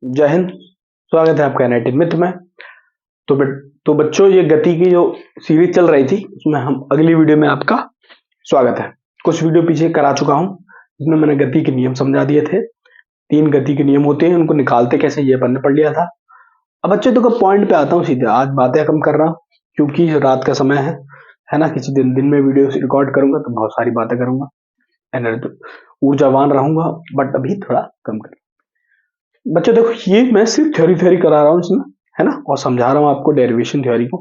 जय हिंद। स्वागत है आपका एनआईटी मित्र में। तो बच्चों, ये गति की जो सीरीज चल रही थी उसमें हम अगली वीडियो में आपका स्वागत है। कुछ वीडियो पीछे करा चुका हूं जिसमें मैंने गति के नियम समझा दिए थे। 3 गति के नियम होते हैं, उनको निकालते कैसे ये अपन ने पढ़ लिया था। अब बच्चों तो पॉइंट पे आता हूँ सीधे। आज बातें कम कर रहा हूँ क्योंकि रात का समय है ना। किसी दिन में वीडियो रिकॉर्ड करूंगा तो बहुत सारी बातें करूंगा, एनर्जी ऊर्जावान रहूंगा, बट अभी थोड़ा कम कर। बच्चों देखो, ये मैं सिर्फ थ्योरी करा रहा हूँ इसमें, है ना, और समझा रहा हूँ आपको डेरिवेशन थ्योरी को।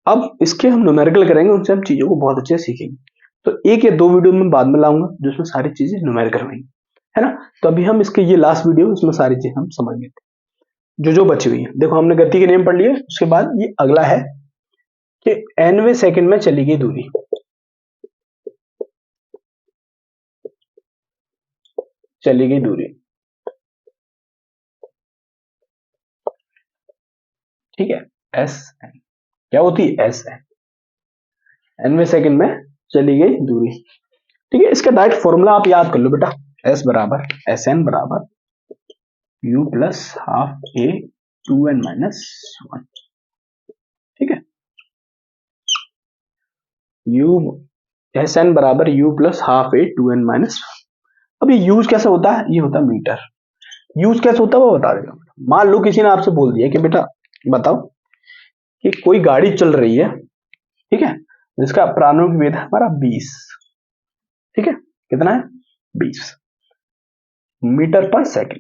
अब इसके हम न्यूमेरिकल करेंगे, उनसे हम चीजों को बहुत अच्छे से सीखेंगे। तो 1 या 2 वीडियो में बाद में लाऊंगा जिसमें सारी चीजें न्यूमेरिकल होंगी, है ना। तो अभी हम इसके ये लास्ट वीडियो, इसमें सारी चीज हम समझ लेते जो बची हुई है। देखो, हमने गति के नियम पढ़ लिए। उसके बाद ये अगला है कि nवें सेकंड में चली गई दूरी, ठीक है। एस एन क्या होती है? एस एन, nवें सेकंड में चली गई दूरी, ठीक है। इसका डायरेक्ट फॉर्मूला आप याद कर लो बेटा। एस बराबर एस एन बराबर you plus half A 2n minus 1, ठीक है। यू एस एन बराबर you plus half A 2n minus. अब ये यूज कैसे होता है? ये होता है मीटर। यूज कैसे होता है वो बता देगा। मान लो किसी ने आपसे बोल दिया कि बेटा बताओ कि कोई गाड़ी चल रही है, ठीक है, जिसका प्रारंभिक वेग है हमारा 20, ठीक है। कितना है? 20 मीटर पर सेकंड।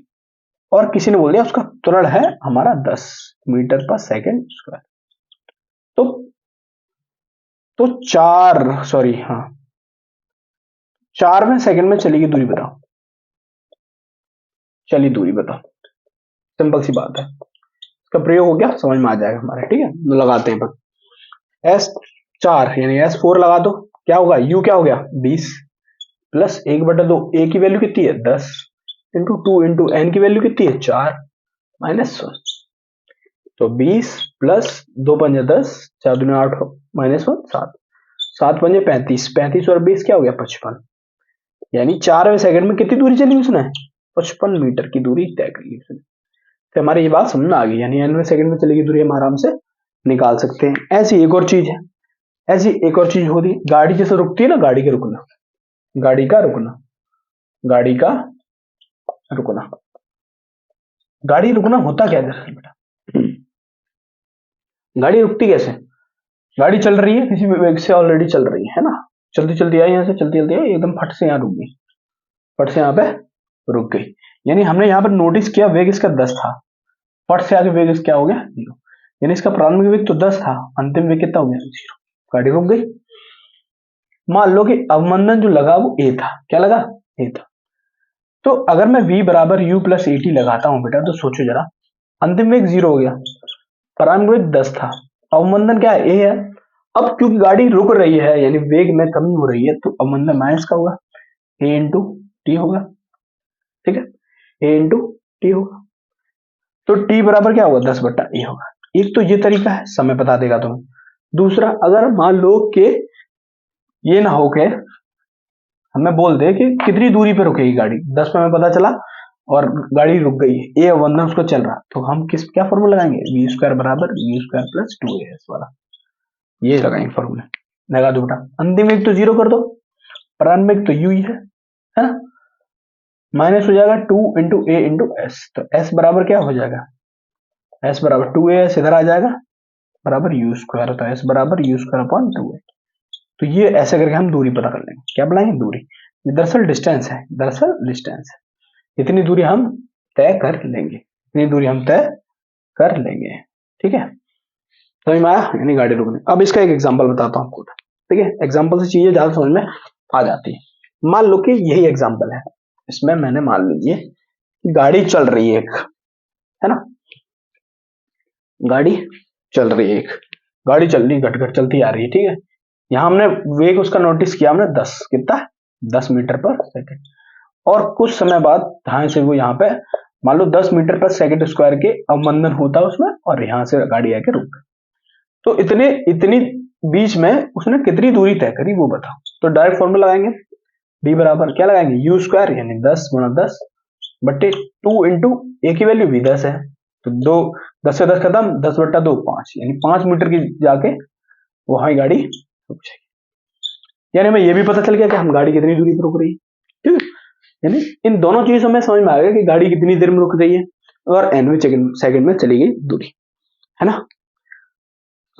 और किसी ने बोल दिया उसका त्वरण है हमारा 10 मीटर पर सेकंड स्क्वायर। तो 4वें सेकंड में चली गई दूरी बताओ। चली दूरी बताओ। सिंपल सी बात है, इसका प्रयोग हो गया, समझ में आ जाएगा हमारे, ठीक है। तो लगाते हैं पर S4 यानी S4 लगा दो। क्या होगा? U क्या हो गया? 20 प्लस 1/2 A की वैल्यू कितनी है? 10 इंटू 2 इंटू N की वैल्यू कितनी है? 4 माइनस 1। तो 20 प्लस 2 पंजे 10, 4 दूनी 8 माइनस 1 7, 7 पंजे 35, 35 और 20 क्या हो गया? 55। यानी 4वें सेकंड में कितनी दूरी चली उसने? 55 मीटर की दूरी तय करी उसने। तो हमारी ये बात समझ में आ गई। यानी 9वें सेकंड में चलेगी दूरी हम आराम से निकाल सकते हैं। ऐसी एक और चीज है, ऐसी एक और चीज होती है, गाड़ी जैसे रुकती है ना, गाड़ी का रुकना, गाड़ी का रुकना, गाड़ी का रुकना। गाड़ी रुकना होता क्या दरअसल बेटा? गाड़ी रुकती कैसे? गाड़ी चल रही है, किसी वेग से ऑलरेडी चल रही है ना, चलती चलती आई, यहाँ से चलती चलती आई, एकदम फट से यहाँ रुक गई, फट से यहाँ पे रुक गई। यानी हमने यहाँ पर नोटिस किया वेग इसका 10 था, फट से आगे वेग क्या हो गया? 0। यानी इसका प्रारंभिक वेग तो 10 था, अंतिम वेग कितना हो गया? 0। गाड़ी रुक गई। मान लो कि अवमंदन जो लगा वो a था। क्या लगा? a था। तो अगर मैं v बराबर u प्लस ए टी लगाता हूं बेटा, तो सोचो जरा, अंतिम वेग 0 हो गया, प्रारंभिक वेग 10 था, अवमंदन क्या है? a है। अब क्योंकि गाड़ी रुक रही है यानी वेग में कमी हो रही है, तो अवमंदन माइनस का होगा, a इंटू टी होगा, ठीक है, a इंटू टी होगा। तो t बराबर क्या होगा? 10/a होगा। एक तो ये तरीका है, समय बता देगा तुम्हें। दूसरा, अगर मान लो कि ये ना हो के हमें बोल दे कि कितनी दूरी पे रुकेगी गाड़ी, 10 में हमें पता चला और गाड़ी रुक गई, ए अवमंदन उसको चल रहा, तो हम क्या फॉर्मूला लगाएंगे? वी स्क्वायर बराबर वी स्क्वायर प्लस 2as वाला, ये लगाएंगे फॉर्मूला। लगा दो बेटा। अंतिम वेग तो 0 कर दो, प्रारंभिक वेग तो u ही है ना, माइनस हो जाएगा 2 इंटू ए इंटू एस। तो s बराबर क्या हो जाएगा? s बराबर 2as इधर आ जाएगा बराबर u स्क्वायर, तो s बराबर u स्क्वायर अपॉन 2a। तो ये ऐसे करके हम दूरी पता कर लेंगे। क्या बनाएंगे? दूरी। ये दरअसल डिस्टेंस है, दरअसल डिस्टेंस है। इतनी दूरी हम तय कर लेंगे, इतनी दूरी हम तय कर लेंगे, ठीक है। समझ में आया? यानी गाड़ी रुकने। अब इसका एक एग्जांपल बताता हूँ आपको, ठीक है। एग्जांपल से चीजें ज्यादा समझ में आ जाती है। मान लो कि यही एग्जांपल है, इसमें मैंने मान लीजिए गाड़ी चल रही है एक, है ना, गाड़ी चल रही है एक, गाड़ी चल रही घट घट चलती आ रही है, ठीक है। यहाँ हमने वेग उसका नोटिस किया हमने 10, कितना? 10 मीटर पर सेकंड। और कुछ समय बाद यहाँ से वो यहाँ पे मान लो 10 मीटर पर सेकंड स्क्वायर के अवमंदन होता है उसमें, और यहाँ से गाड़ी आके रुक गई। तो इतनी बीच में उसने कितनी दूरी तय करी वो बताओ। तो डायरेक्ट फॉर्मूला लगाएंगे, d बराबर क्या लगाएंगे? u स्क्वायर यानी 10 गुणा 10 बट्टे 2 इंटू ए की वैल्यू भी 10 है, तो 2, 10 से 10 खत्म, 10/2 5, यानी 5 मीटर की जाके वहां गाड़ी रुक जाएगी। यानी हमें यह भी पता चल गया कि हम गाड़ी कितनी दूरी पर रुक रही है, ठीक है। यानी इन दोनों चीजों से हमें समझ में आ गया कि गाड़ी कितनी देर में रुक रही है और nवें सेकंड में चली गई दूरी, है ना।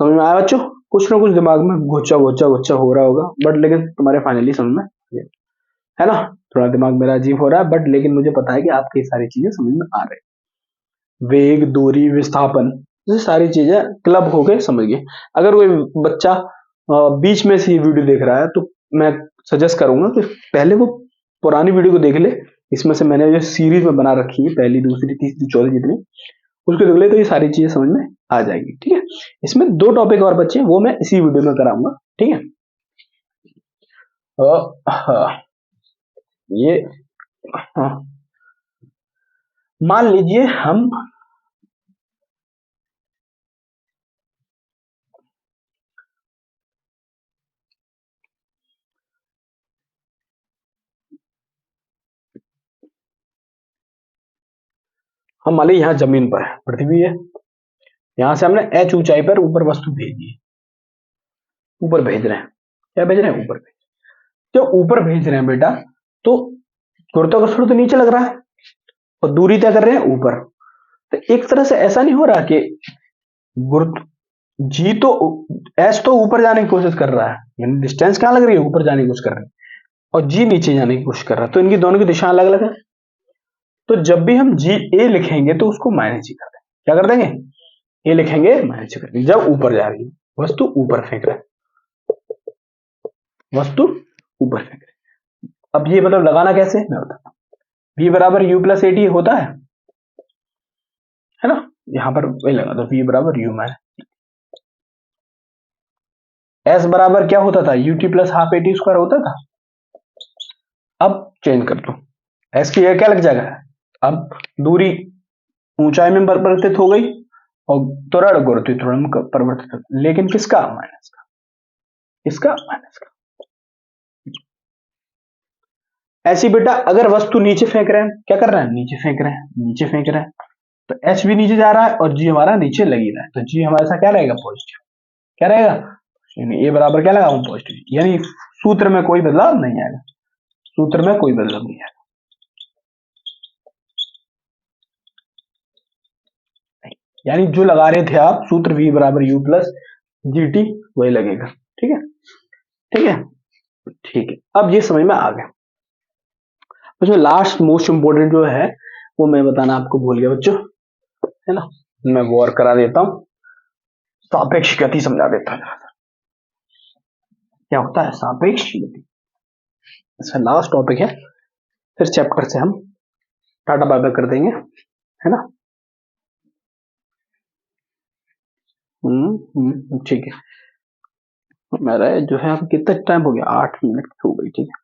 समझ में आया बच्चों? कुछ ना कुछ दिमाग में घोचा घोचा घोचा हो रहा होगा, बट लेकिन तुम्हारे फाइनली समझ में है ना। थोड़ा दिमाग मेरा अजीब हो रहा है, बट लेकिन मुझे पता है कि आपकी सारी चीजें समझ में आ रही। वेग, दूरी, विस्थापन, ये सारी चीजें क्लब हो गए, समझ गए। अगर कोई बच्चा बीच में से ये वीडियो देख रहा है तो मैं सजेस्ट करूंगा कि पहले वो पुरानी वीडियो को देख ले। इसमें से मैंने जो सीरीज में बना रखी है, पहली, दूसरी, तीसरी, चौथी, जितनी, उसको देख ले तो ये सारी चीजें समझ में आ जाएगी, ठीक है। इसमें 2 टॉपिक और बच्चे हैं, वो मैं इसी वीडियो में कराऊंगा, ठीक है। हाँ, ये हाँ, मान लीजिए हम मान लीजिए यहाँ जमीन पर है, पृथ्वी है, यहां से हमने h ऊंचाई पर ऊपर वस्तु भेजी है, ऊपर भेज रहे हैं। क्या भेज रहे हैं? ऊपर भेज। जो ऊपर भेज रहे हैं बेटा, तो गुरुत्वाकर्षण तो नीचे लग रहा है और दूरी तय कर रहे हैं ऊपर। तो एक तरह से ऐसा नहीं हो रहा कि गुरुत्व जी तो एच तो ऊपर जाने की कोशिश कर रहा है, यानी डिस्टेंस कहां लग रही है? ऊपर जाने की कोशिश कर रही है, और जी नीचे जाने की कोशिश कर रहा है, तो इनकी दोनों की दिशा अलग अलग है। तो जब भी हम जी ए लिखेंगे तो उसको माइनस जी कर देंगे। क्या कर देंगे? ए लिखेंगे, माइनस जी कर देंगे। जब ऊपर जा रही है वस्तु, ऊपर फेंक रहा है वस्तु, ऊपर फेंक रहे। अब ये मतलब लगाना कैसे, मैं बताता हूं। v बराबर u प्लस ए टी होता है ना। यहां पर वही लगा दो, v बराबर u माइनस। s बराबर क्या होता था? ut plus half A T square होता था। अब चेंज कर दो, s की जगह क्या लग जाएगा? अब दूरी ऊंचाई में परिवर्तित हो गई और त्वरण गुरुत्वीय त्वरण में परिवर्तित हो गई, लेकिन किसका? माइनस का। किसका? माइनस का। ऐसी बेटा अगर वस्तु नीचे फेंक रहे हैं, क्या कर रहे हैं? नीचे फेंक रहे हैं, नीचे फेंक रहे हैं, तो एच भी नीचे जा रहा है और जी हमारा नीचे लग ही रहा है, तो जी हमारे साथ क्या रहेगा? पॉजिटिव। क्या रहेगा? यानी ए बराबर क्या लगाऊं? पॉजिटिव। यानी सूत्र में कोई बदलाव नहीं आएगा, सूत्र में कोई बदलाव नहीं आएगा। यानी जो लगा रहे थे आप सूत्र v बराबर u प्लस जी टी, वही लगेगा, ठीक है। ठीक है, ठीक है। अब ये समझ में आ गया। उसमें लास्ट मोस्ट इंपोर्टेंट जो है वो मैं बताना आपको भूल गया बच्चों, है ना। मैं वो और करा देता हूं, सापेक्ष गति समझा देता हूं। क्या होता है सापेक्ष गति? इसका लास्ट टॉपिक है, फिर चैप्टर से हम टाटा बाय बाय कर देंगे, है ना। ठीक है। मेरा जो है अब कितना टाइम हो गया? 8 मिनट हो गई, ठीक है,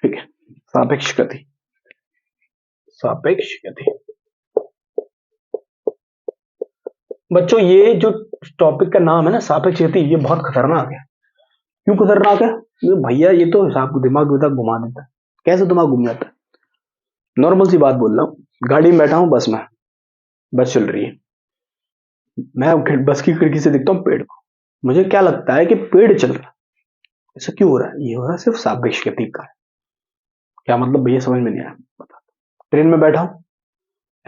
ठीक है। सापेक्ष गति, सापेक्ष गति बच्चों, ये जो टॉपिक का नाम है ना सापेक्ष गति, ये बहुत खतरनाक है। क्यों खतरनाक है? ये भैया ये तो हिसाब दिमाग विमाग घुमा देता है। कैसे दिमाग घूम जाता है? नॉर्मल सी बात बोल रहा हूँ, गाड़ी में बैठा हूँ, बस में, बस चल रही है, मैं बस की खिड़की से देखता हूँ पेड़ को, मुझे क्या लगता है कि पेड़ चल रहा है। ऐसा क्यों हो रहा है? ये हो रहा है सिर्फ सापेक्ष गति का। क्या मतलब भैया? समझ में नहीं आया, बता। ट्रेन में बैठा हूँ,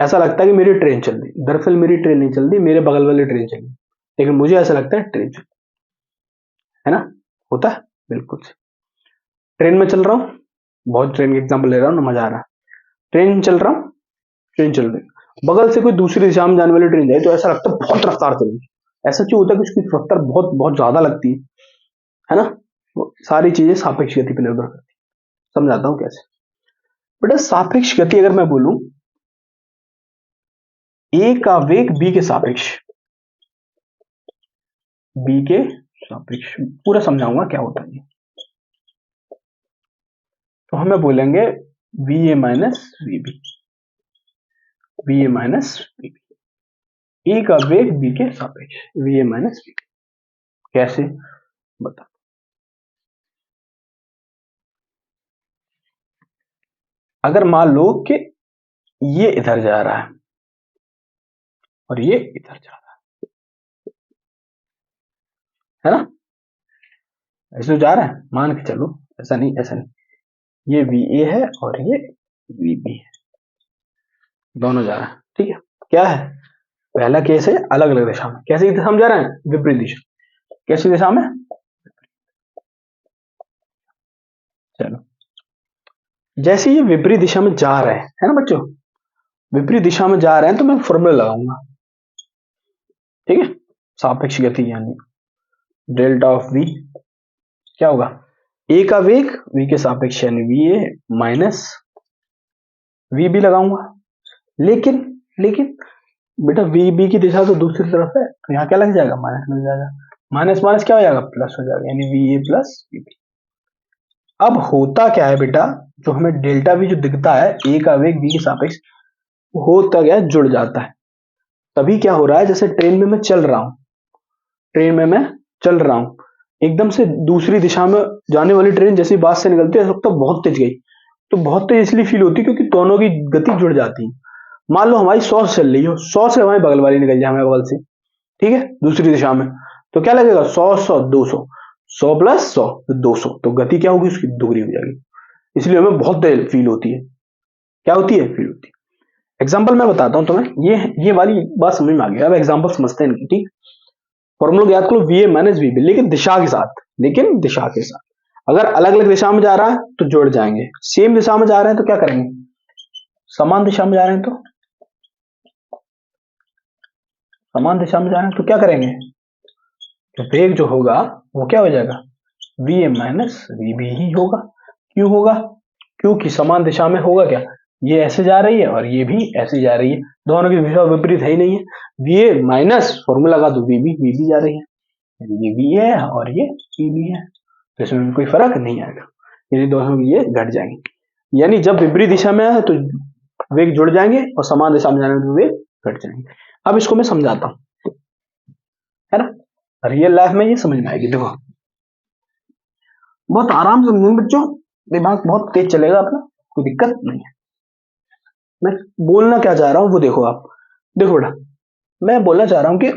ऐसा लगता है कि मेरी ट्रेन चल रही, दरअसल मेरी ट्रेन नहीं चल रही, मेरे बगल वाली ट्रेन चल रही, लेकिन मुझे ऐसा लगता है ट्रेन चल, है ना। होता है बिल्कुल। ट्रेन में चल रहा हूँ, बहुत ट्रेन के एग्जाम्पल ले रहा हूँ ना, मजा आ रहा है। ट्रेन चल रहा हूँ, ट्रेन चल रही, बगल से कोई दूसरी दिशा में जाने वाली ट्रेन जाए तो ऐसा लगता है बहुत रफ्तार चल रही है। ऐसा क्यों होता है? कि उसकी रफ्तार बहुत बहुत ज्यादा लगती है ना। वो सारी चीजें सापेक्ष गति पर निर्भर करती है। समझाता हूँ कैसे बेटा। सापेक्ष गति अगर मैं बोलूं, ए का वेग बी के सापेक्ष, बी के सापेक्ष, पूरा समझाऊंगा क्या होता है। तो हमें बोलेंगे V A minus V B, V A minus V B, A का वेग बी के सापेक्ष, V A minus V B. कैसे बता? अगर मान लो कि ये इधर जा रहा है और ये इधर जा रहा है ना, ऐसे जा रहा है, मान के चलो, ऐसा नहीं, ऐसा नहीं, ये VA है और ये VB है, दोनों जा रहे हैं, ठीक है। क्या है, पहला केस है अलग अलग दिशा में, कैसी दिशा में जा रहे हैं, विपरीत दिशा, कैसी दिशा में, चलो जैसे ये विपरीत दिशा में जा रहे हैं, है ना बच्चों, विपरीत दिशा में जा रहे हैं, तो मैं फॉर्मूला लगाऊंगा, ठीक है, सापेक्ष गति यानी डेल्टा ऑफ V क्या होगा, A का वेग V के सापेक्ष यानी VA माइनस VB लगाऊंगा, लेकिन लेकिन बेटा VB की दिशा तो दूसरी तरफ है, तो यहाँ क्या लग जाएगा, माइनस लग जाएगा, माइनस माइनस क्या हो जाएगा, प्लस हो जाएगा, यानी VA प्लस VB। अब होता क्या है बेटा, जो हमें डेल्टा V जो दिखता है A का वेग V के सापेक्ष, होता क्या है, जुड़ जाता है। तभी क्या हो रहा है, जैसे ट्रेन में मैं चल रहा हूं, ट्रेन में मैं चल रहा हूं, एकदम से दूसरी दिशा में जाने वाली ट्रेन जैसी बात से निकलती है, ऐसा लगता है बहुत तेज गई, तो बहुत तेज इसलिए फील होती है क्योंकि दोनों की गति जुड़ जाती है। मान लो हमारी 100 से चल रही हो, 100 से हमारी बगल वाली निकल जाए हमारे बगल से, ठीक है, दूसरी दिशा में, तो क्या लगेगा, 100 100 200, 100 प्लस 100 200, तो गति क्या होगी, उसकी दुगनी हो जाएगी, इसलिए हमें बहुत तेज फील होती है, क्या होती है, फील होती है। एग्जाम्पल मैं बताता हूँ तुम्हें, ये वाली बात समझ में आ गई, अब एग्जाम्पल समझते हैं, ठीक। फॉर्मूला याद करो, VA माइनस VB, लेकिन दिशा के साथ, लेकिन दिशा के साथ, अगर अलग अलग दिशा में जा रहा है तो जुड़ जाएंगे, सेम दिशा में जा रहे हैं तो क्या करेंगे, समान दिशा में जा रहे हैं तो, समान दिशा में जा रहे हैं तो क्या करेंगे, तो वेग जो होगा वो क्या हो जाएगा, VA माइनस VB ही होगा। क्यों होगा, क्योंकि समान दिशा में होगा क्या, ये ऐसे जा रही है और ये भी ऐसे जा रही है, दोनों की दिशा विपरीत है ही नहीं है, VA माइनस फॉर्मूला लगा दो VB जा रही है, ये VA है और ये VB है, तो इसमें कोई फर्क नहीं आएगा, यदि दोनों ये घट जाएंगे, यानी जब विपरीत दिशा में है तो वेग जुड़ जाएंगे और समान दिशा में जाने में वेग घट जाएंगे। अब इसको मैं समझाता हूं, है ना, रियल लाइफ में ये समझ में आएगी, देखो बहुत आराम से समझेंगे बच्चों, दिमाग बहुत तेज चलेगा अपना, कोई दिक्कत नहीं है। मैं बोलना क्या चाह रहा हूं वो देखो, आप देखो बेटा, मैं बोलना चाह रहा हूं कि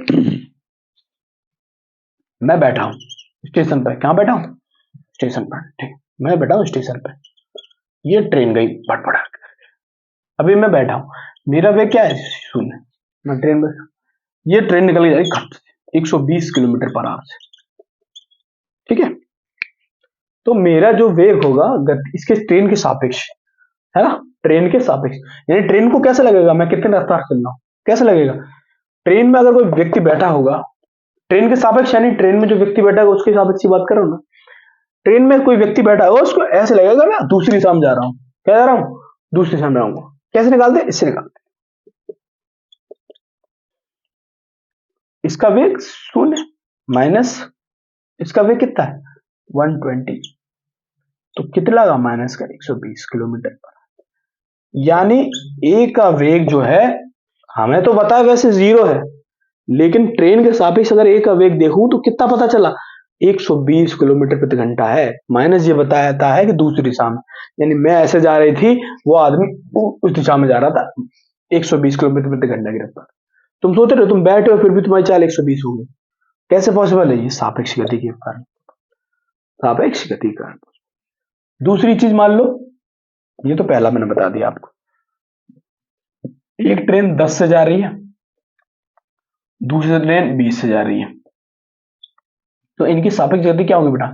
मैं बैठा हूं स्टेशन पर, कहां बैठा हूं, स्टेशन पर, ठीक, मैं बैठा हूं स्टेशन पर, ये ट्रेन गई फटफट, अभी मैं बैठा हूं, मेरा वेग क्या है, शून्य, मैं ट्रेन में, ये ट्रेन निकल के जाएगी 120 किलोमीटर पर आवर से, ठीक है, तो मेरा जो वेग होगा इसके ट्रेन के सापेक्ष, है ना, ट्रेन के सापेक्ष, यानी ट्रेन को कैसे लगेगा, मैं कितने रफ्तार चल रहा हूं, कैसे लगेगा, ट्रेन में अगर कोई व्यक्ति बैठा होगा, ट्रेन के सापेक्ष यानी ट्रेन में जो व्यक्ति बैठा है उसके सापेक्ष की बात करो ना, ट्रेन में कोई व्यक्ति बैठा है उसको ऐसे लगेगा मैं दूसरी दिशा में जा रहा हूं, क्या जा रहा हूं, दूसरी दिशा में जाऊंगा, कैसे निकालते, इससे निकालते, इसका वेग शून्य माइनस इसका वेग कितना है 120, तो कितना लगा माइनस का 120 किलोमीटर पर, यानी ए का वेग जो है, हमें तो पता है वैसे 0 है, लेकिन ट्रेन के सापेक्ष अगर ए का वेग देखूं तो कितना पता चला, 120 किलोमीटर प्रति घंटा है, माइनस ये बताता है कि दूसरी दिशा में, यानी मैं ऐसे जा रही थी, वो आदमी उस दिशा में जा रहा था 120 किलोमीटर प्रति घंटा की रफ्तार, तुम सोच रहे हो तुम बैठे हो फिर भी तुम्हारी चाल 120 होगी, कैसे पॉसिबल है, ये सापेक्ष गति के कारण, सापेक्ष गति के कारण। दूसरी चीज मान लो, ये तो पहला मैंने बता दिया आपको, एक ट्रेन 10 से जा रही है, दूसरी ट्रेन 20 से जा रही है, तो इनकी सापेक्ष गति क्या होगी बेटा,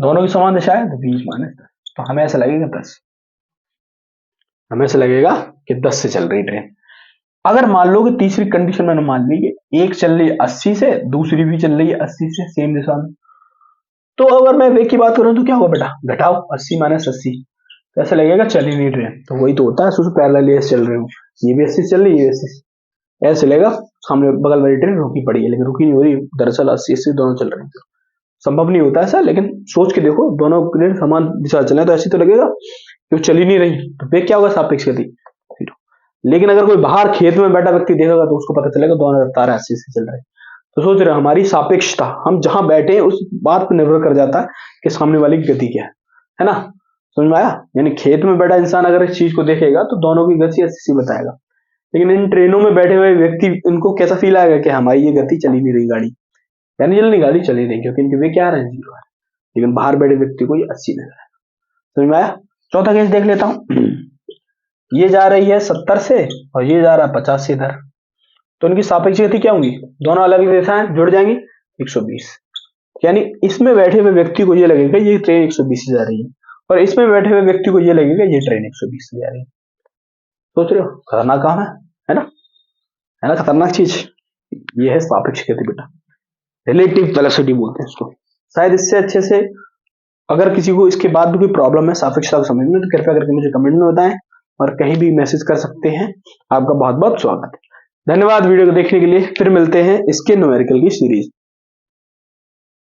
दोनों की समान दिशा है तो 20 माइनस 10, तो हमें ऐसा लगेगा 10, हमें ऐसा लगेगा कि 10 से चल रही ट्रेन। अगर मान लो कि तीसरी कंडीशन मैंने मान ली कि एक चल रही है 80 से, दूसरी भी चल रही है 80 से सेम दिशा में, तो अगर मैं वेग की बात करूं तो क्या होगा बेटा, घटाओ 80 माइनस 80, तो ऐसा लगेगा चल ही नहीं ट्रेन, तो वही तो होता है, सोचो पैरेलल चल रहे हो, ये भी 80 चल रही है, ये 80, ऐसे चलेगा, सामने बगल वाली ट्रेन रुकी पड़ी है लेकिन रुकी नहीं हो रही, दरअसल 80 80 दोनों चल रहे हैं, संभव नहीं होता ऐसा, लेकिन सोच के देखो दोनों ट्रेन समान दिशा चले तो ऐसी तो लगेगा कि चल ही नहीं रही, तो वेग क्या होगा, सापेक्ष गति 0। लेकिन अगर कोई बाहर खेत में बैठा व्यक्ति देखेगा तो उसको पता चलेगा दोनों रफ्तार 80 से चल रहे हैं, तो सोच रहे हमारी सापेक्षता, हम जहां बैठे हैं उस बात पर निर्भर कर जाता है कि सामने वाली गति क्या है ना, समझ में आया? यानी खेत में बैठा इंसान अगर इस चीज को देखेगा तो दोनों की गति ऐसी बताएगा, लेकिन इन ट्रेनों में बैठे हुए व्यक्ति, इनको कैसा फील आएगा कि हमारी ये गति चली नहीं रही गाड़ी, यानी जल्दी गाड़ी चली नहीं, क्योंकि इनके वे क्या आ रहे हैं, 0 है। लेकिन बाहर बैठे व्यक्ति को ये 80 नजर आएगा। समझ में आया? चौथा केस देख लेता हूं। ये जा रही है 70 से और ये जा रहा है 50 से इधर, तो इनकी सापेक्ष गति क्या होंगी, दोनों अलग अलग दिशाएं जुड़ जाएंगी 120। यानी इसमें बैठे हुए व्यक्ति को ये लगेगा ये ट्रेन 120 से जा रही है, और इसमें बैठे हुए व्यक्ति को ये लगेगा ये ट्रेन 120 से जा रही है। सोच रहे हो खतरनाक काम है ना? है ना खतरनाक चीज? ये है सापेक्ष गति बेटा, रिलेटिव वेलोसिटी बोलते हैं इसको। शायद इससे अच्छे से अगर किसी को इसके बाद भी कोई प्रॉब्लम है सापेक्षता को समझने में, तो कृपया करके मुझे कमेंट में बताएं, और कहीं भी मैसेज कर सकते हैं। आपका बहुत बहुत स्वागत है, धन्यवाद वीडियो को देखने के लिए। फिर मिलते हैं इसके न्यूमेरिकल की सीरीज।